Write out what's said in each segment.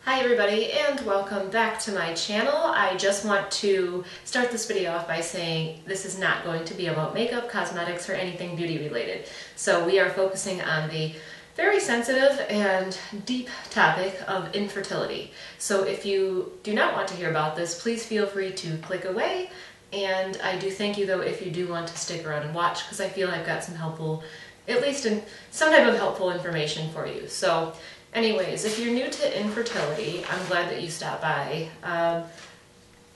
Hi everybody and welcome back to my channel. I just want to start this video off by saying this is not going to be about makeup, cosmetics, or anything beauty related. So we are focusing on the very sensitive and deep topic of infertility. So if you do not want to hear about this, please feel free to click away. And I do thank you though if you do want to stick around and watch, because I feel I've got some helpful, at least in some type of helpful information for you. So anyways, if you're new to infertility, I'm glad that you stopped by.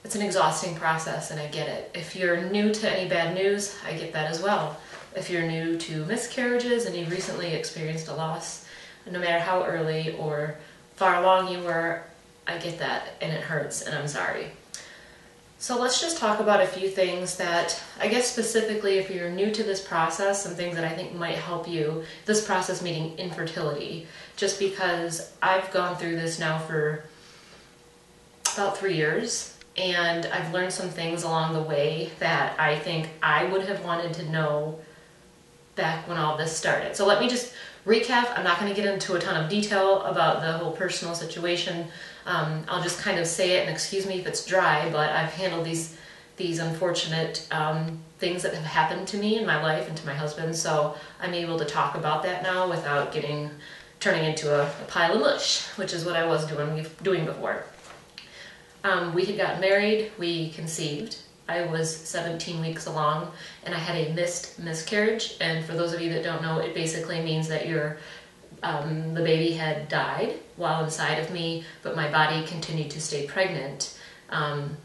It's an exhausting process and I get it. If you're new to any bad news, I get that as well. If you're new to miscarriages and you've recently experienced a loss, no matter how early or far along you were, I get that and it hurts and I'm sorry. So let's just talk about a few things that, I guess specifically if you're new to this process, some things that I think might help you, this process meaning infertility, just because I've gone through this now for about 3 years and I've learned some things along the way that I think I would have wanted to know back when all this started. So let me just recap. I'm not going to get into a ton of detail about the whole personal situation. I'll just kind of say it, and excuse me if it's dry, but I've handled these unfortunate things that have happened to me in my life and to my husband, so I'm able to talk about that now without turning into a pile of mush, which is what I was doing before. We had gotten married, we conceived. I was 17 weeks along and I had a miscarriage, and for those of you that don't know, it basically means that the baby had died while inside of me, but my body continued to stay pregnant. And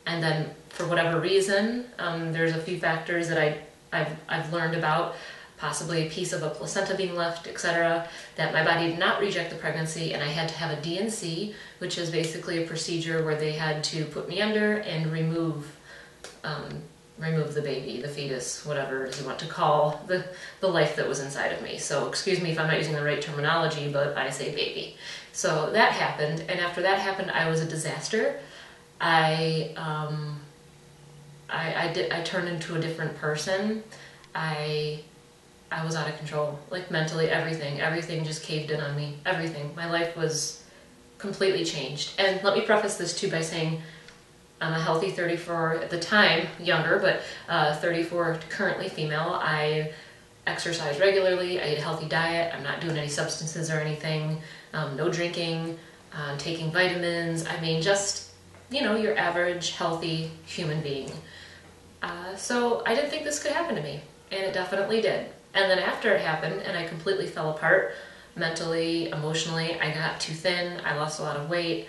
then for whatever reason, there's a few factors that I've learned about, possibly a piece of a placenta being left, etc., that my body did not reject the pregnancy, and I had to have a D&C, which is basically a procedure where they had to put me under and remove the baby, the fetus, whatever it is you want to call the life that was inside of me. So excuse me if I'm not using the right terminology, but I say baby. So that happened, and after that happened, I was a disaster. I turned into a different person. I was out of control, like mentally, everything just caved in on me, everything. My life was completely changed. And let me preface this too by saying I'm a healthy 34, at the time, younger, but 34, currently female. I exercise regularly, I eat a healthy diet, I'm not doing any substances or anything, no drinking, taking vitamins. I mean, just, you know, your average healthy human being. So I didn't think this could happen to me, and it definitely did. And then after it happened and I completely fell apart mentally, emotionally, I got too thin, I lost a lot of weight,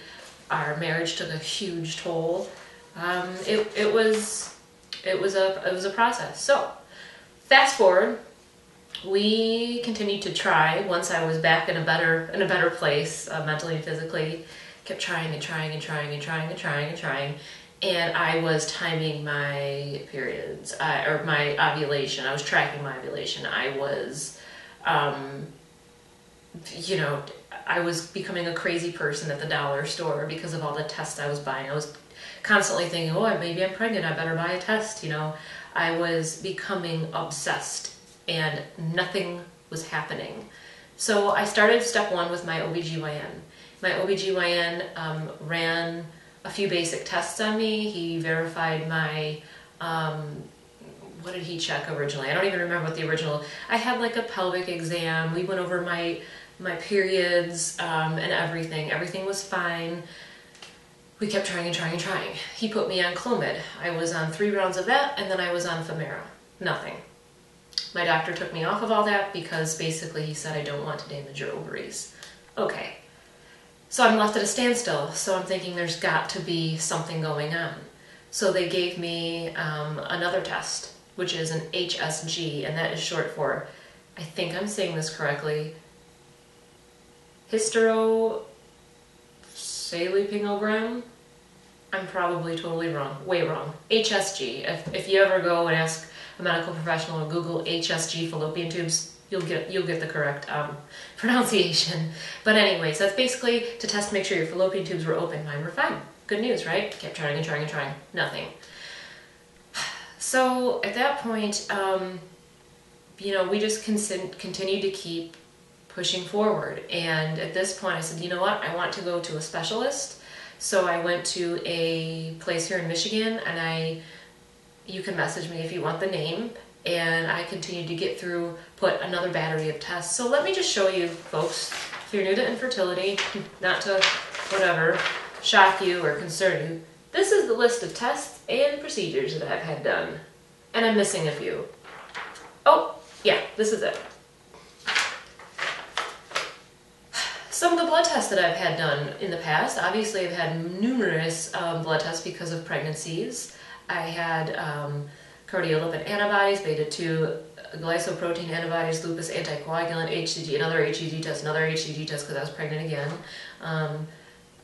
our marriage took a huge toll. It was a process. So fast forward, we continued to try. Once I was back in a better place, mentally and physically, kept trying and trying and trying and trying and trying and trying. And I was timing my periods, or my ovulation. I was tracking my ovulation. I was, you know, I was becoming a crazy person at the dollar store because of all the tests I was buying. I was constantly thinking, oh, maybe I'm pregnant, I better buy a test, you know. I was becoming obsessed and nothing was happening. So I started step 1 with my OBGYN. My OBGYN ran a few basic tests on me. He verified my, what did he check originally? I don't even remember what the original, I had like a pelvic exam. We went over my periods and everything. Everything was fine. We kept trying and trying and trying. He put me on Clomid. I was on 3 rounds of that, and then I was on Femera. Nothing. My doctor took me off of all that because basically he said I don't want to damage your ovaries. Okay. So I'm left at a standstill, so I'm thinking there's got to be something going on. So they gave me another test, which is an HSG, and that is short for, I think I'm saying this correctly, hysterosalpingogram. I'm probably totally wrong, way wrong. HSG. If you ever go and ask a medical professional or Google HSG fallopian tubes, you'll get the correct pronunciation. But anyways, that's basically to test to make sure your fallopian tubes were open. Mine were fine. Good news, right? Kept trying and trying and trying. Nothing. So at that point, you know, we just continued to keep pushing forward. And at this point I said, you know what, I want to go to a specialist. So I went to a place here in Michigan, and you can message me if you want the name, and I continued to put another battery of tests. So let me just show you, folks, if you're new to infertility, not to whatever, shock you or concern you, this is the list of tests and procedures that I've had done. And I'm missing a few. Oh, yeah, this is it. Some of the blood tests that I've had done in the past, obviously I've had numerous blood tests because of pregnancies. I had cardiolipin antibodies, beta-2 glycoprotein antibodies, lupus anticoagulant, HCG, another HCG test because I was pregnant again.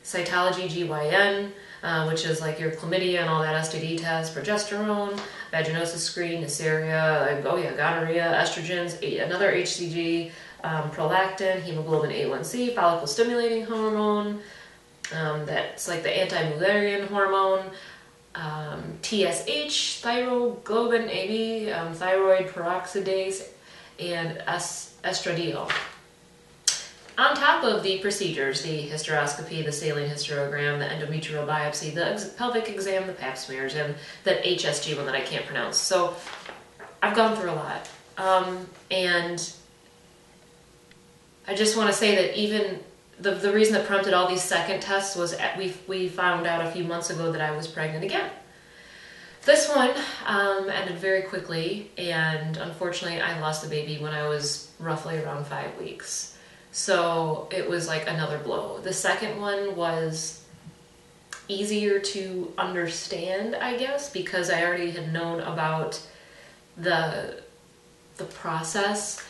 Cytology, GYN, which is like your chlamydia and all that STD test, progesterone, vaginosis screen, Neisseria, gonorrhea, estrogens, another HCG, prolactin, hemoglobin A1C, follicle stimulating hormone, that's like the anti-Mullerian hormone, TSH, thyroglobin AB, thyroid peroxidase, and estradiol. On top of the procedures, the hysteroscopy, the saline hysterogram, the endometrial biopsy, the pelvic exam, the pap smears, and that HSG one that I can't pronounce. So I've gone through a lot. And I just want to say that even the reason that prompted all these second tests was we found out a few months ago that I was pregnant again. This one ended very quickly, and unfortunately I lost the baby when I was roughly around 5 weeks. So it was like another blow. The second one was easier to understand, I guess, because I already had known about the process.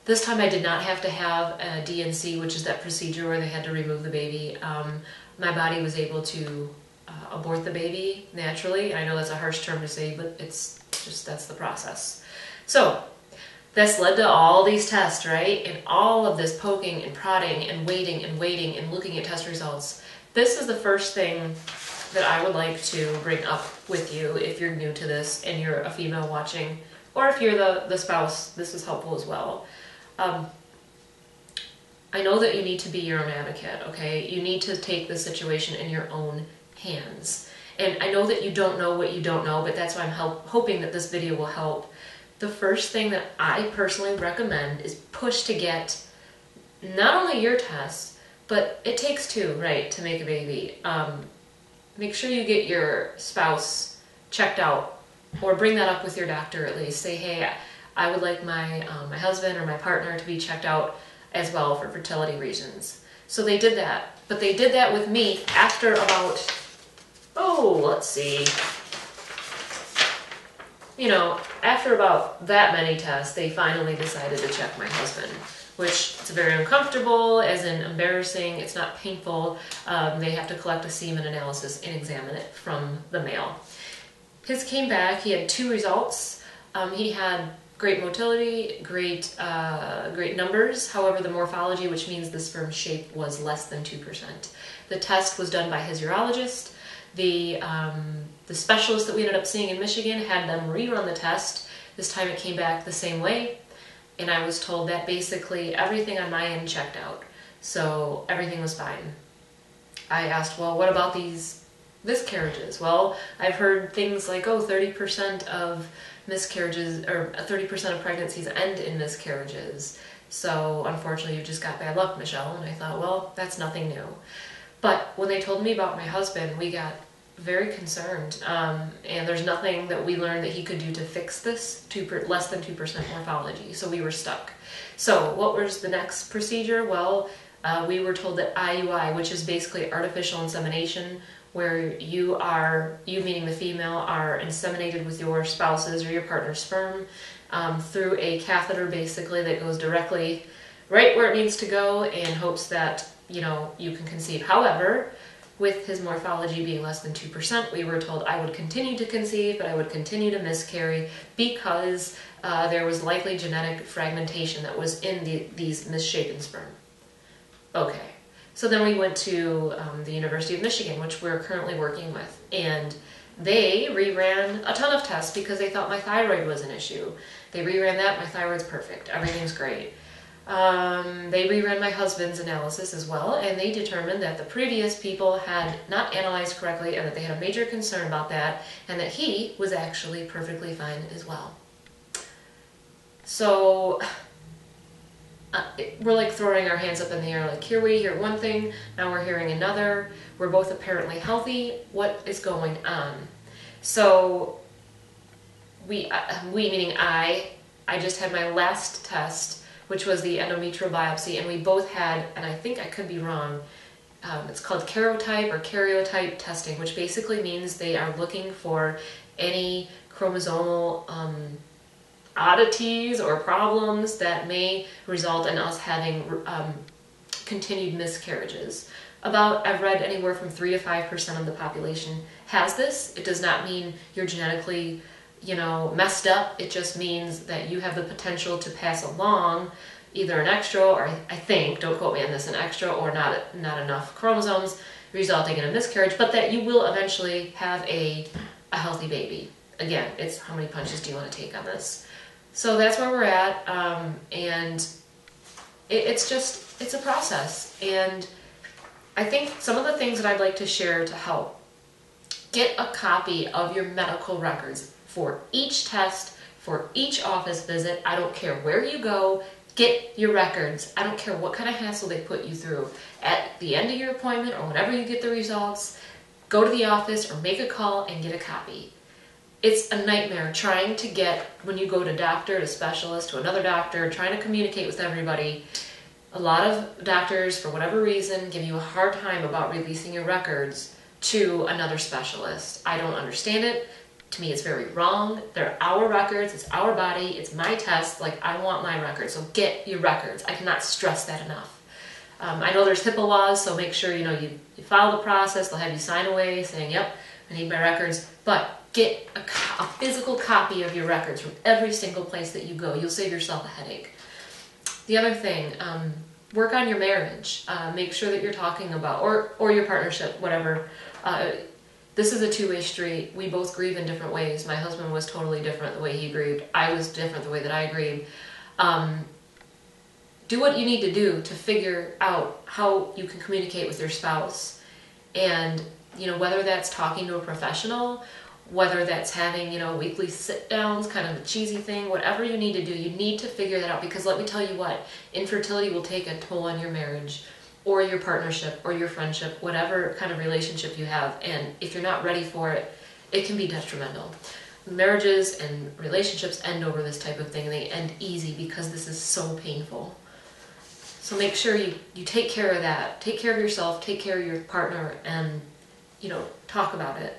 This time I did not have to have a DNC, which is that procedure where they had to remove the baby. My body was able to abort the baby naturally. I know that's a harsh term to say, but it's just, that's the process. So this led to all these tests, right? And all of this poking and prodding and waiting and looking at test results. This is the first thing that I would like to bring up with you if you're new to this and you're a female watching, or if you're the spouse, this is helpful as well. I know that you need to be your own advocate, okay? You need to take the situation in your own hands. And I know that you don't know what you don't know, but that's why I'm hoping that this video will help. The first thing that I personally recommend is push to get not only your tests, but it takes two, right, to make a baby. Make sure you get your spouse checked out, or bring that up with your doctor at least. Say, hey, I would like my husband or my partner to be checked out as well for fertility reasons. So they did that, but they did that with me after about, let's see, after about that many tests, they finally decided to check my husband, which it's very uncomfortable, as in embarrassing. It's not painful. They have to collect a semen analysis and examine it from the male. His came back. He had 2 results. He had great motility, great numbers. However, the morphology, which means the sperm shape, was less than 2%. The test was done by his urologist. The specialist that we ended up seeing in Michigan had them rerun the test. This time it came back the same way, and I was told that basically everything on my end checked out. So everything was fine. I asked, well, what about these miscarriages? Well, I've heard things like, 30% of miscarriages, or 30% of pregnancies end in miscarriages. So unfortunately you just got bad luck, Michelle. And I thought, well, that's nothing new. But when they told me about my husband, we got very concerned. And there's nothing that we learned that he could do to fix this less than 2% morphology. So we were stuck. So what was the next procedure? Well, we were told that IUI, which is basically artificial insemination, where you meaning the female, are inseminated with your spouse's or your partner's sperm through a catheter basically that goes directly right where it needs to go, in hopes that you can conceive. However, with his morphology being less than 2%, we were told I would continue to conceive, but I would continue to miscarry because there was likely genetic fragmentation that was in these misshapen sperm. Okay. So then we went to the University of Michigan, which we're currently working with, and they reran a ton of tests because they thought my thyroid was an issue. They reran that, my thyroid's perfect, everything's great. They reran my husband's analysis as well, and they determined that the previous people had not analyzed correctly and that they had a major concern about that, and that he was actually perfectly fine as well. So we're like throwing our hands up in the air, like here we hear one thing, now we're hearing another. We're both apparently healthy. What is going on? So we meaning I just had my last test, which was the endometrial biopsy, and we both had, and I think I could be wrong, it's called karyotype or karyotype testing, which basically means they are looking for any chromosomal oddities or problems that may result in us having continued miscarriages. I've read anywhere from 3 to 5% of the population has this. It does not mean you're genetically, messed up. It just means that you have the potential to pass along either an extra, or I think, don't quote me on this, an extra or not enough chromosomes, resulting in a miscarriage, but that you will eventually have a healthy baby. Again, it's how many punches do you want to take on this? So that's where we're at, and it's a process. And I think some of the things that I'd like to share to help: get a copy of your medical records for each test, for each office visit. I don't care where you go, get your records. I don't care what kind of hassle they put you through. At the end of your appointment or whenever you get the results, go to the office or make a call and get a copy. It's a nightmare trying to get, when you go to doctor, to specialist, to another doctor, trying to communicate with everybody. A lot of doctors, for whatever reason, give you a hard time about releasing your records to another specialist. I don't understand it. To me, it's very wrong. They're our records, it's our body, it's my test. Like, I want my records, so get your records. I cannot stress that enough. I know there's HIPAA laws, so make sure you follow the process. They'll have you sign away saying, yep, I need my records. But get a physical copy of your records from every single place that you go. You'll save yourself a headache. The other thing, work on your marriage. Make sure that you're talking about, or your partnership, whatever. This is a two-way street. We both grieve in different ways. My husband was totally different the way he grieved. I was different the way that I grieved. Do what you need to do to figure out how you can communicate with your spouse. And, whether that's talking to a professional, whether that's having, weekly sit-downs, kind of a cheesy thing, whatever you need to do, you need to figure that out. Because let me tell you what, infertility will take a toll on your marriage, or your partnership, or your friendship, whatever kind of relationship you have. And if you're not ready for it, it can be detrimental. Marriages and relationships end over this type of thing, and they end easy because this is so painful. So make sure you take care of that. Take care of yourself, take care of your partner, and, talk about it.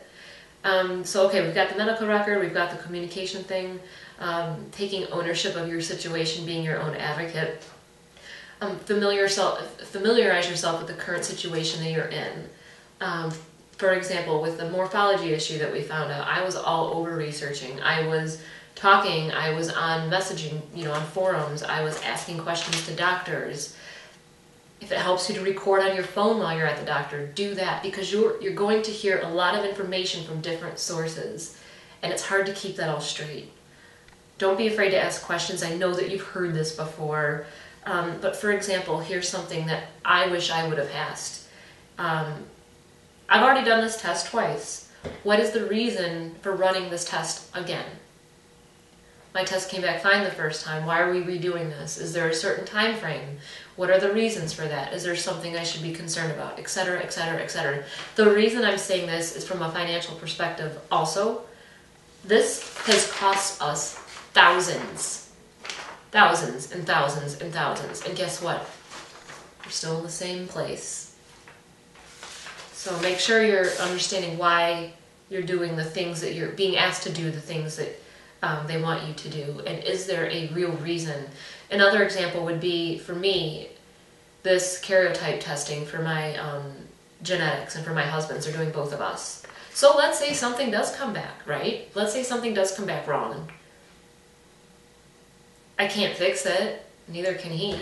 So, okay, we've got the medical record, we've got the communication thing, taking ownership of your situation, being your own advocate. Familiarize yourself with the current situation that you're in. For example, with the morphology issue that we found out, I was all over researching. I was talking, I was on messaging, on forums, I was asking questions to doctors. If it helps you to record on your phone while you're at the doctor, do that, because you're going to hear a lot of information from different sources, and it's hard to keep that all straight. Don't be afraid to ask questions. I know that you've heard this before. But for example, here's something that I wish I would have asked. I've already done this test twice. What is the reason for running this test again? My test came back fine the first time. Why are we redoing this? Is there a certain time frame? What are the reasons for that? Is there something I should be concerned about? Etc., etc., etc. The reason I'm saying this is from a financial perspective also. This has cost us thousands. Thousands and thousands and thousands. And guess what? We're still in the same place. So make sure you're understanding why you're doing the things that you're being asked to do, the things that they want you to do. And is there a real reason? Another example would be, for me, this karyotype testing for my genetics and for my husband's. They're doing both of us. So let's say something does come back, right? Let's say something does come back wrong. I can't fix it, neither can he.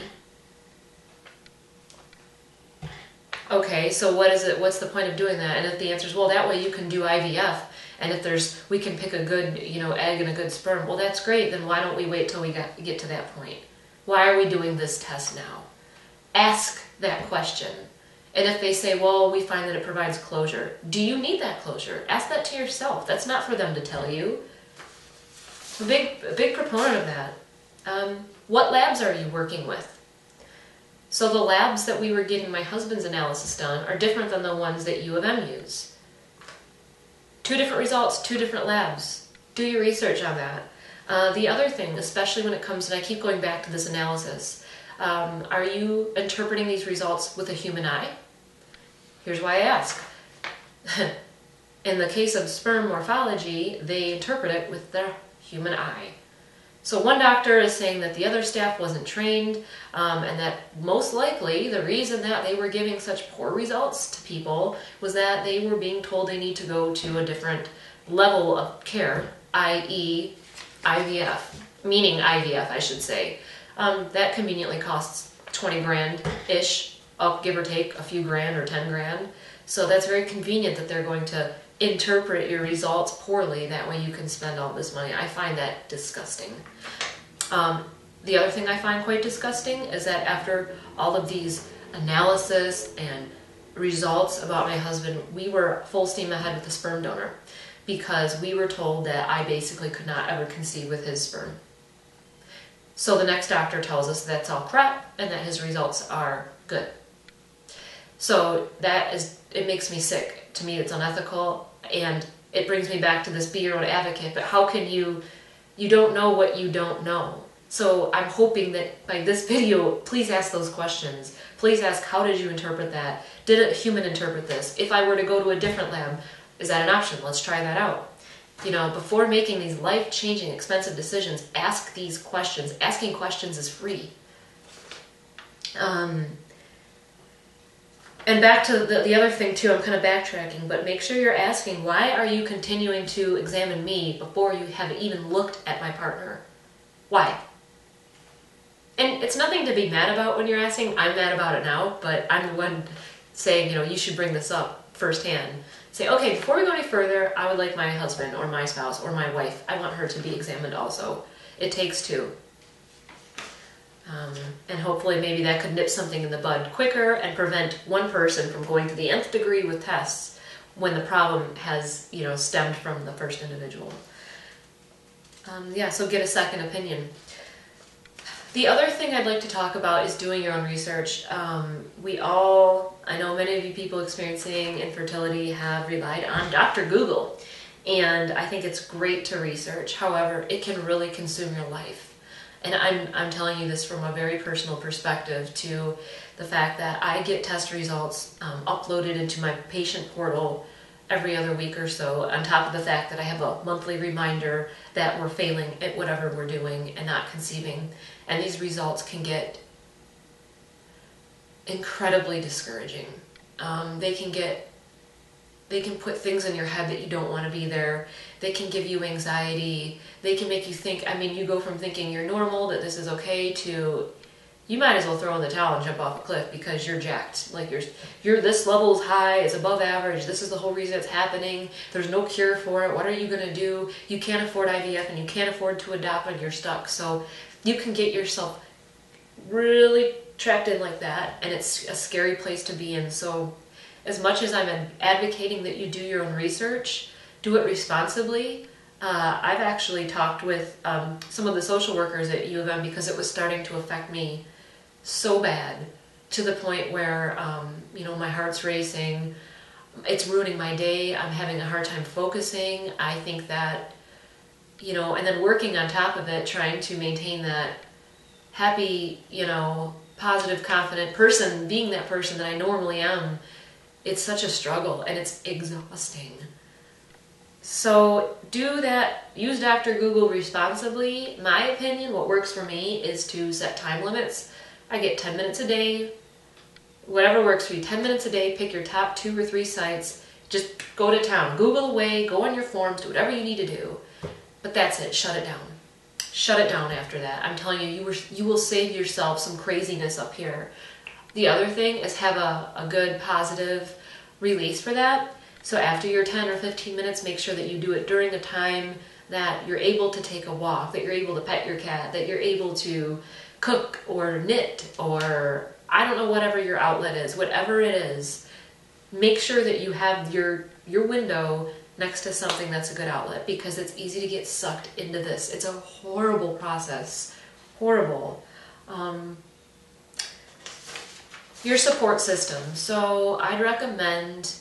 Okay, so what is it? What's the point of doing that? And if the answer is, well, that way you can do IVF, and if we can pick a good, egg and a good sperm, well, that's great. Then why don't we wait till we get to that point? why are we doing this test now? Ask that question. And if they say, well, we find that it provides closure, do you need that closure? Ask that to yourself. That's not for them to tell you. I'm a big proponent of that. What labs are you working with? So the labs that we were getting my husband's analysis done are different than the ones that U of M use. 2 different results, 2 different labs. Do your research on that. The other thing, especially when it comes, and I keep going back to this analysis, are you interpreting these results with a human eye? Here's why I ask. In the case of sperm morphology, they interpret it with their human eye. So one doctor is saying that the other staff wasn't trained, and that most likely the reason that they were giving such poor results to people was that they were being told they need to go to a different level of care, i.e. IVF, meaning IVF I should say. That conveniently costs 20 grand-ish, give or take a few grand or 10 grand. So that's very convenient that they're going to interpret your results poorly, that way you can spend all this money. I find that disgusting. The other thing I find quite disgusting is that after all of these analysis and results about my husband, we were full steam ahead with the sperm donor because we were told that I basically could not ever conceive with his sperm. So the next doctor tells us that's all crap and that his results are good. So it makes me sick. To me, it's unethical. And it brings me back to this be your own advocate, but how can you don't know what you don't know. So I'm hoping that by this video, please ask those questions. Please ask, how did you interpret that? Did a human interpret this? If I were to go to a different lab, is that an option? Let's try that out. You know, before making these life-changing, expensive decisions, ask these questions. Asking questions is free. And back to the other thing too, I'm kind of backtracking, but make sure you're asking, why are you continuing to examine me before you have even looked at my partner? Why? And it's nothing to be mad about when you're asking. I'm mad about it now, but I'm the one saying, you know, you should bring this up firsthand. Say, okay, before we go any further, I would like my husband or my spouse or my wife, I want her to be examined also. It takes 2. And hopefully maybe that could nip something in the bud quicker and prevent one person from going to the nth degree with tests when the problem has, you know, stemmed from the first individual. Yeah, so get a second opinion. The other thing I'd like to talk about is doing your own research. I know many of you people experiencing infertility have relied on Dr. Google, and I think it's great to research. However, it can really consume your life. And I'm telling you this from a very personal perspective, to the fact that I get test results uploaded into my patient portal every other week or so, on top of the fact that I have a monthly reminder that we're failing at whatever we're doing and not conceiving. And these results can get incredibly discouraging. They can put things in your head that you don't want to be there. They can give you anxiety. They can make you think, I mean, you go from thinking you're normal, that this is okay, to you might as well throw in the towel and jump off a cliff because you're jacked. Like this level is high, it's above average, this is the whole reason it's happening, there's no cure for it, what are you going to do? You can't afford IVF and you can't afford to adopt and you're stuck. So you can get yourself really trapped in like that, and it's a scary place to be in. So as much as I'm advocating that you do your own research, do it responsibly. I've actually talked with some of the social workers at U of M because it was starting to affect me so bad, to the point where, you know, my heart's racing, it's ruining my day, I'm having a hard time focusing. I think that, you know, and then working on top of it, trying to maintain that happy, you know, positive, confident person, being that person that I normally am, it's such a struggle and it's exhausting. So do that, use Dr. Google responsibly. My opinion, what works for me is to set time limits. I get 10 minutes a day, whatever works for you, 10 minutes a day, pick your top 2 or 3 sites, just go to town, Google away, go on your forums, do whatever you need to do. But that's it, shut it down. Shut it down after that. I'm telling you, you will save yourself some craziness up here. The other thing is have a good positive release for that. So after your 10 or 15 minutes, make sure that you do it during a time that you're able to take a walk, that you're able to pet your cat, that you're able to cook or knit, or I don't know, whatever your outlet is, whatever it is, make sure that you have your window next to something that's a good outlet, because it's easy to get sucked into this. It's a horrible process. Horrible. Your support system. So I'd recommend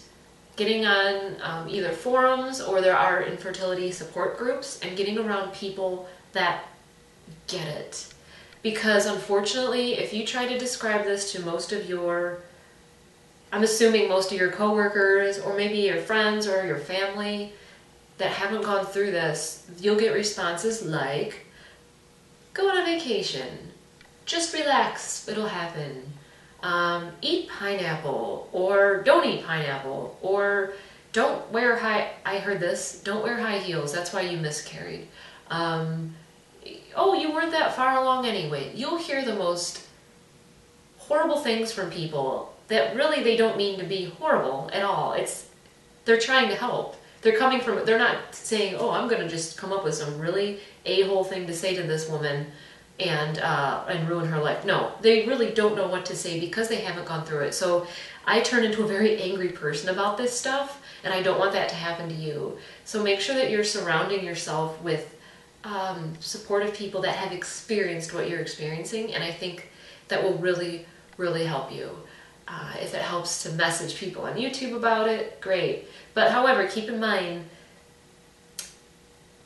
getting on either forums, or there are infertility support groups, and getting around people that get it. Because unfortunately, if you try to describe this to most of your, I'm assuming most of your coworkers, or maybe your friends or your family that haven't gone through this, you'll get responses like, go on a vacation, just relax, it'll happen. Eat pineapple, or don't eat pineapple, or don't wear I heard this, don't wear high heels, that's why you miscarried. Oh, you weren't that far along anyway. You'll hear the most horrible things from people that really they don't mean to be horrible at all. They're trying to help. They're not saying, oh, I'm going to just come up with some really a-hole thing to say to this woman and ruin her life. No, they really don't know what to say because they haven't gone through it. So I turn into a very angry person about this stuff, and I don't want that to happen to you. So make sure that you're surrounding yourself with supportive people that have experienced what you're experiencing, and I think that will really, really help you. If it helps to message people on YouTube about it, great. But however, keep in mind,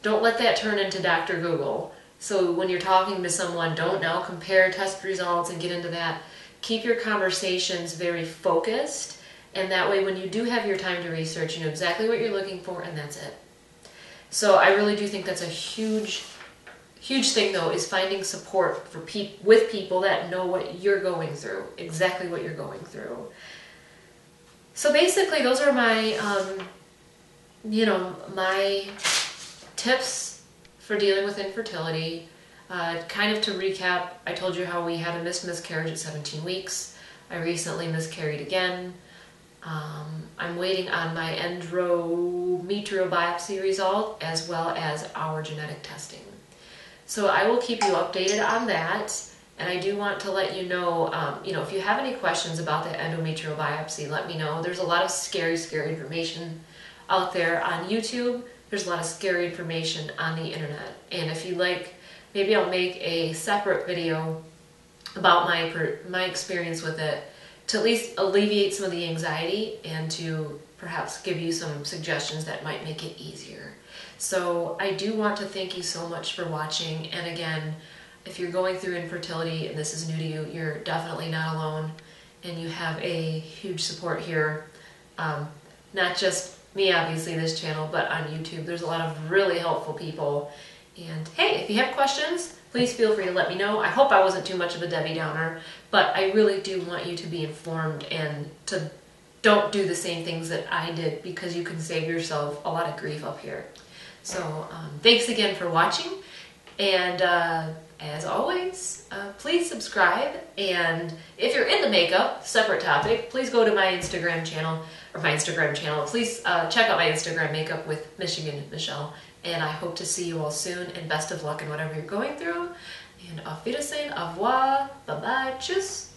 don't let that turn into Dr. Google. So when you're talking to someone, don't now compare test results and get into that. Keep your conversations very focused, and that way when you do have your time to research, you know exactly what you're looking for, and that's it. So I really do think that's a huge, huge thing, though, is finding support for with people that know what you're going through, exactly what you're going through. So basically, those are my, my tips for dealing with infertility. Kind of to recap, I told you how we had a miscarriage at 17 weeks. I recently miscarried again. I'm waiting on my endometrial biopsy result, as well as our genetic testing. So I will keep you updated on that, and I do want to let you know, if you have any questions about the endometrial biopsy, let me know. There's a lot of scary information out there on YouTube. There's a lot of scary information on the internet, and if you like, maybe I'll make a separate video about my experience with it, to at least alleviate some of the anxiety and to perhaps give you some suggestions that might make it easier. So I do want to thank you so much for watching, and again, if you're going through infertility and this is new to you, you're definitely not alone, and you have a huge support here. Not just me, obviously, this channel, but on YouTube. There's a lot of really helpful people. And hey, if you have questions, please feel free to let me know. I hope I wasn't too much of a Debbie Downer, but I really do want you to be informed and to don't do the same things that I did, because you can save yourself a lot of grief up here. So thanks again for watching, and as always, please subscribe, and if you're into makeup, separate topic, please go to my Instagram channel, please check out my Instagram, Makeup with Michigan Michelle, and I hope to see you all soon, and best of luck in whatever you're going through, and auf Wiedersehen, au revoir, bye-bye, tschüss.